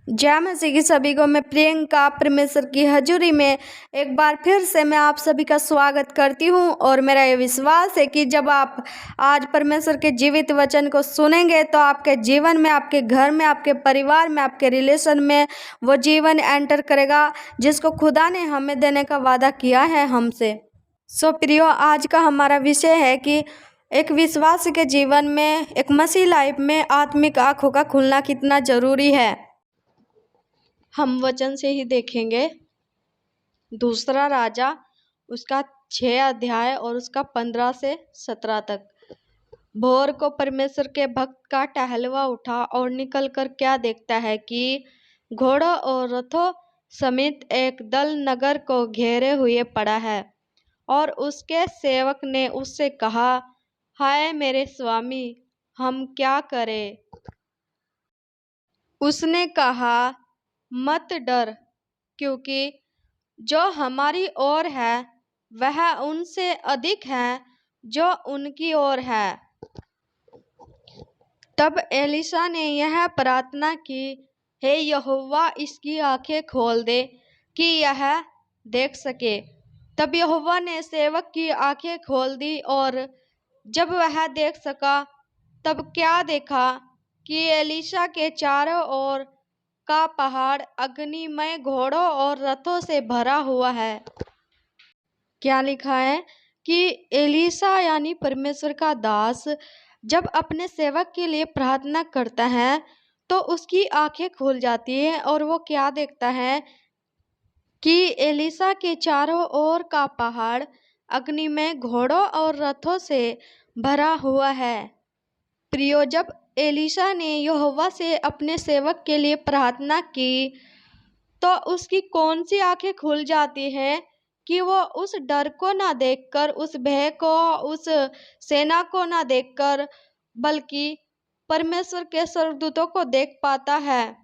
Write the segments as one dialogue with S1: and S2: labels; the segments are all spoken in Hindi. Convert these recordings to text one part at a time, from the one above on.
S1: जय मसीह की सभी को। मैं प्रियंका परमेश्वर की हजूरी में एक बार फिर से मैं आप सभी का स्वागत करती हूं और मेरा ये विश्वास है कि जब आप आज परमेश्वर के जीवित वचन को सुनेंगे तो आपके जीवन में, आपके घर में, आपके परिवार में, आपके रिलेशन में वो जीवन एंटर करेगा जिसको खुदा ने हमें देने का वादा किया है हमसे। सो प्रियो, आज का हमारा विषय है कि एक विश्वास के जीवन में, एक मसीह लाइफ में आत्मिक आँखों का खुलना कितना जरूरी है। हम वचन से ही देखेंगे। दूसरा राजा उसका 6 अध्याय और उसका 15 से 17 तक। भोर को परमेश्वर के भक्त का टहलुआ उठा और निकलकर क्या देखता है कि घोड़ों और रथों समेत एक दल नगर को घेरे हुए पड़ा है। और उसके सेवक ने उससे कहा, हाय मेरे स्वामी, हम क्या करें? उसने कहा, मत डर, क्योंकि जो हमारी ओर है वह उनसे अधिक है जो उनकी ओर है। तब एलीशा ने यह प्रार्थना की, हे यहोवा, इसकी आंखें खोल दे कि यह देख सके। तब यहोवा ने सेवक की आंखें खोल दी और जब वह देख सका तब क्या देखा कि एलीशा के चारों ओर का पहाड़ अग्निमय घोड़ों और रथों से भरा हुआ है। क्या लिखा है कि एलीशा यानी परमेश्वर का दास जब अपने सेवक के लिए प्रार्थना करता है तो उसकी आंखें खुल जाती है और वो क्या देखता है कि एलीशा के चारों ओर का पहाड़ अग्निमय घोड़ों और रथों से भरा हुआ है। प्रियो, जब एलीशा ने यहोवा से अपने सेवक के लिए प्रार्थना की तो उसकी कौन सी आंखें खुल जाती हैं कि वो उस डर को ना देखकर, उस भय को, उस सेना को ना देखकर, बल्कि परमेश्वर के स्वर्गदूतों को देख पाता है।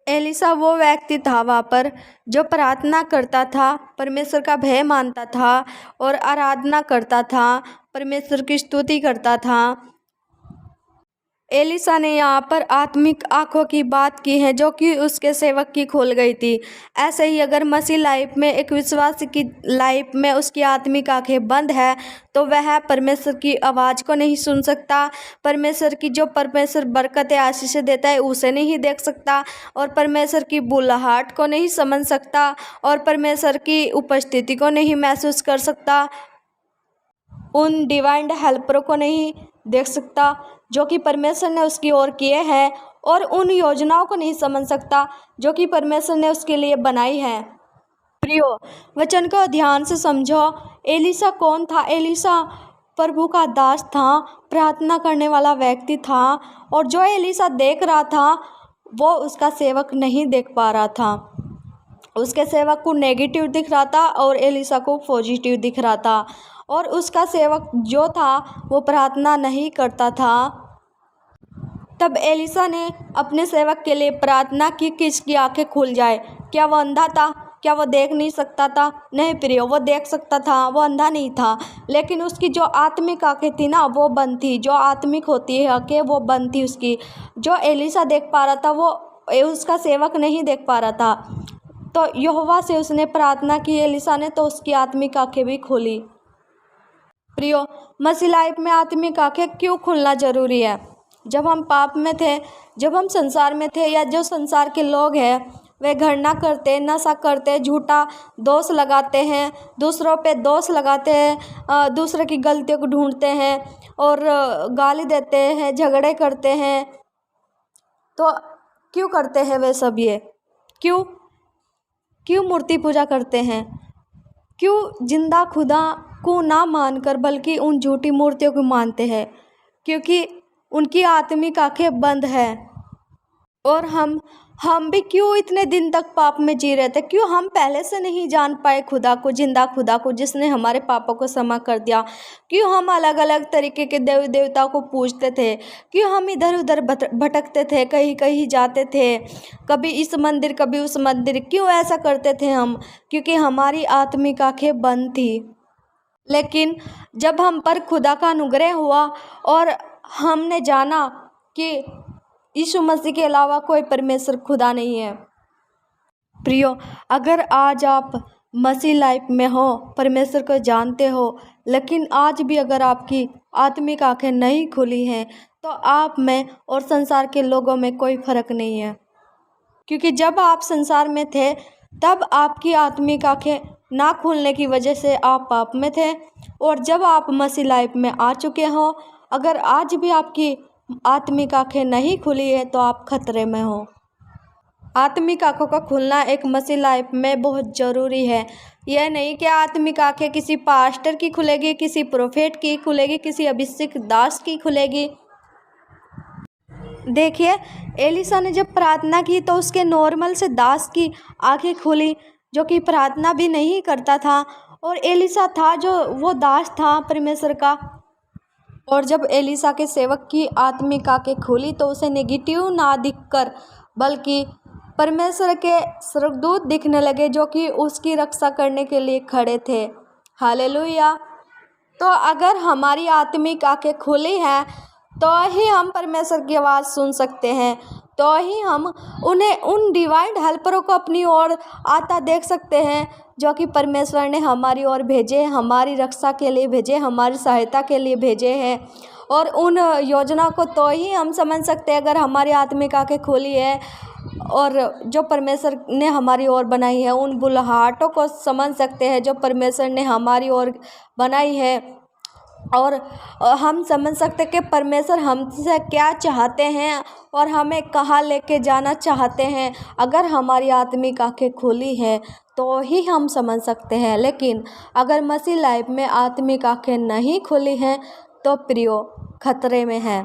S1: एलीशा वो व्यक्ति था वहाँ पर जो प्रार्थना करता था, परमेश्वर का भय मानता था और आराधना करता था, परमेश्वर की स्तुति करता था। एलीशा ने यहाँ पर आत्मिक आंखों की बात की है जो कि उसके सेवक की खोल गई थी। ऐसे ही अगर मसीह लाइफ में, एक विश्वास की लाइफ में उसकी आत्मिक आंखें बंद है तो वह परमेश्वर की आवाज़ को नहीं सुन सकता, परमेश्वर की जो परमेश्वर बरकतें आशीष देता है उसे नहीं देख सकता और परमेश्वर की बुलाहट को नहीं समझ सकता और परमेश्वर की उपस्थिति को नहीं महसूस कर सकता, उन डिवाइन हेल्परों को नहीं देख सकता जो कि परमेश्वर ने उसकी ओर किए हैं और उन योजनाओं को नहीं समझ सकता जो कि परमेश्वर ने उसके लिए बनाई है। प्रियो, वचन को ध्यान से समझो। एलीशा कौन था? एलीशा प्रभु का दास था, प्रार्थना करने वाला व्यक्ति था और जो एलीशा देख रहा था वो उसका सेवक नहीं देख पा रहा था। उसके सेवक को नेगेटिव दिख रहा था और एलीशा को पॉजिटिव दिख रहा था और उसका सेवक जो था वो प्रार्थना नहीं करता था। तब एलीशा ने अपने सेवक के लिए प्रार्थना की कि इसकी आंखें खुल जाए। क्या वो अंधा था? क्या वो देख नहीं सकता था? नहीं प्रियो, वो देख सकता था, वो अंधा नहीं था, लेकिन उसकी जो आत्मिक आंखें थी ना वो बंद थी। जो आत्मिक होती है आंखें वो बंद थी उसकी। जो एलीशा देख पा रहा था वो उसका सेवक नहीं देख पा रहा था। तो यहोवा से उसने प्रार्थना की एलीशा ने, तो उसकी आत्मिक आंखें भी खोली। प्रियो, मसीह लाइफ में आत्मिक आंखें क्यों खुलना जरूरी है? जब हम पाप में थे, जब हम संसार में थे, या जो संसार के लोग हैं वे घृणा करते, नशा करते, झूठा दोष लगाते हैं, दूसरों पे दोष लगाते हैं, दूसरे की गलतियों को ढूंढते हैं और गाली देते हैं, झगड़े करते हैं। तो क्यों करते हैं वे सब? ये क्यों मूर्ति पूजा करते हैं? क्यों जिंदा खुदा को ना मानकर बल्कि उन झूठी मूर्तियों को मानते हैं? क्योंकि उनकी आत्मिक आंखें बंद है। और हम भी क्यों इतने दिन तक पाप में जी रहे थे? क्यों हम पहले से नहीं जान पाए खुदा को, जिंदा खुदा को जिसने हमारे पापों को क्षमा कर दिया? क्यों हम अलग अलग तरीके के देवी देवताओं को पूजते थे? क्यों हम इधर उधर भटकते थे, कहीं कहीं जाते थे, कभी इस मंदिर कभी उस मंदिर? क्यों ऐसा करते थे हम? क्योंकि हमारी आत्मिक आंखें बंद थी। लेकिन जब हम पर खुदा का अनुग्रह हुआ और हमने जाना कि यीशु मसीह के अलावा कोई परमेश्वर खुदा नहीं है। प्रियो, अगर आज आप मसीह लाइफ में हो, परमेश्वर को जानते हो, लेकिन आज भी अगर आपकी आत्मिक आंखें नहीं खुली हैं, तो आप में और संसार के लोगों में कोई फ़र्क नहीं है। क्योंकि जब आप संसार में थे तब आपकी आत्मिक आंखें ना खुलने की वजह से आप पाप में थे, और जब आप मसीह लाइफ में आ चुके हो, अगर आज भी आपकी आत्मिक आंखें नहीं खुली है तो आप खतरे में हो। आत्मिक आंखों का खुलना एक मसीह लाइफ में बहुत ज़रूरी है। यह नहीं कि आत्मिक आंखें किसी पास्टर की खुलेगी, किसी प्रोफेट की खुलेगी, किसी अभिषेक दास की खुलेगी। देखिए, एलिशा ने जब प्रार्थना की तो उसके नॉर्मल से दास की आंखें खुली, जो कि प्रार्थना भी नहीं करता था, और एलिशा था जो वो दास था परमेश्वर का। और जब एलिशा के सेवक की आत्मिक आंखें खुली तो उसे नेगेटिव ना दिखकर बल्कि परमेश्वर के स्वर्गदूत दिखने लगे, जो कि उसकी रक्षा करने के लिए खड़े थे। हालेलुया। तो अगर हमारी आत्मिक आंखें खुली हैं तो ही हम परमेश्वर की आवाज़ सुन सकते हैं, तो ही हम उन्हें उन डिवाइन हेल्परों को अपनी ओर आता देख सकते हैं, जो कि परमेश्वर ने हमारी ओर भेजे, हमारी रक्षा के लिए भेजे, हमारी सहायता के लिए भेजे हैं। और उन योजना को तो ही हम समझ सकते हैं अगर हमारी आत्मिक आंखें खुली है, और जो परमेश्वर ने हमारी ओर बनाई है उन बुलाहटों को समझ सकते हैं जो परमेश्वर ने हमारी ओर बनाई है। और हम समझ सकते हैं कि परमेश्वर हमसे क्या चाहते हैं और हमें कहाँ लेके जाना चाहते हैं। अगर हमारी आत्मिक आंखें खुली हैं तो ही हम समझ सकते हैं, लेकिन अगर मसीह लाइफ में आत्मिक आंखें नहीं खुली हैं तो प्रियो खतरे में हैं।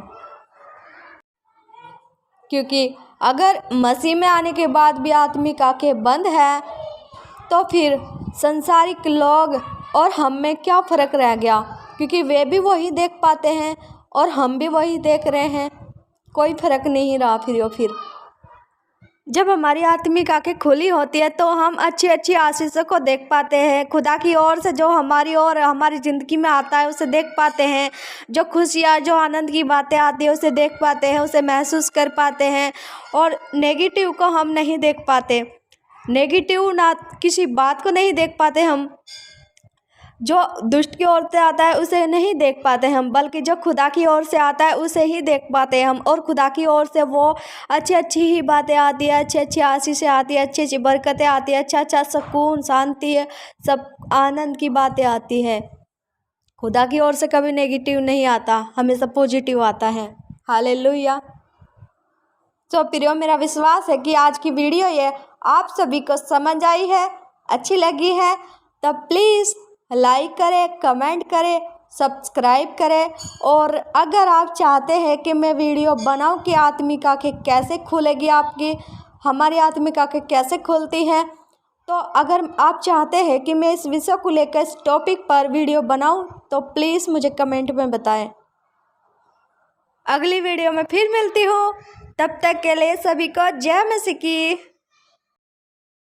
S1: क्योंकि अगर मसीह में आने के बाद भी आत्मिक आंखें बंद है तो फिर संसारिक लोग और हम में क्या फ़र्क रह गया, क्योंकि वे भी वही देख पाते हैं और हम भी वही देख रहे हैं। कोई फ़र्क नहीं रहा। फिर जब हमारी आत्मिक आंखें खुली होती है तो हम अच्छी अच्छी आशीषों को देख पाते हैं, खुदा की ओर से जो हमारी ओर हमारी ज़िंदगी में आता है उसे देख पाते हैं, जो खुशियाँ जो आनंद की बातें आती है उसे देख पाते हैं, उसे महसूस कर पाते हैं। और नेगेटिव को हम नहीं देख पाते, नेगेटिव ना किसी बात को नहीं देख पाते हम, जो दुष्ट की ओर से आता है उसे नहीं देख पाते हम, बल्कि जो खुदा की ओर से आता है उसे ही देख पाते हैं हम। और खुदा की ओर से वो अच्छी अच्छी ही बातें आती है, अच्छी अच्छी आशीषें आती है, अच्छी अच्छी बरकतें आती है, अच्छा अच्छा सुकून शांति है, सब आनंद की बातें आती है। खुदा की ओर से कभी नेगेटिव नहीं आता, हमेशा पॉजिटिव आता है। हालेलुया। तो प्रियो, मेरा विश्वास है कि आज की वीडियो ये आप सभी को समझ आई है, अच्छी लगी है। तो प्लीज़ लाइक करें, कमेंट करें, सब्सक्राइब करें। और अगर आप चाहते हैं कि मैं वीडियो बनाऊं कि आत्मिक आंखें कैसे खुलेगी, आपकी हमारी आत्मिक आंखें कैसे खुलती हैं, तो अगर आप चाहते हैं कि मैं इस विषय को लेकर इस टॉपिक पर वीडियो बनाऊं तो प्लीज़ मुझे कमेंट में बताएं। अगली वीडियो में फिर मिलती हूँ, तब तक के लिए सभी को जय मसीह की।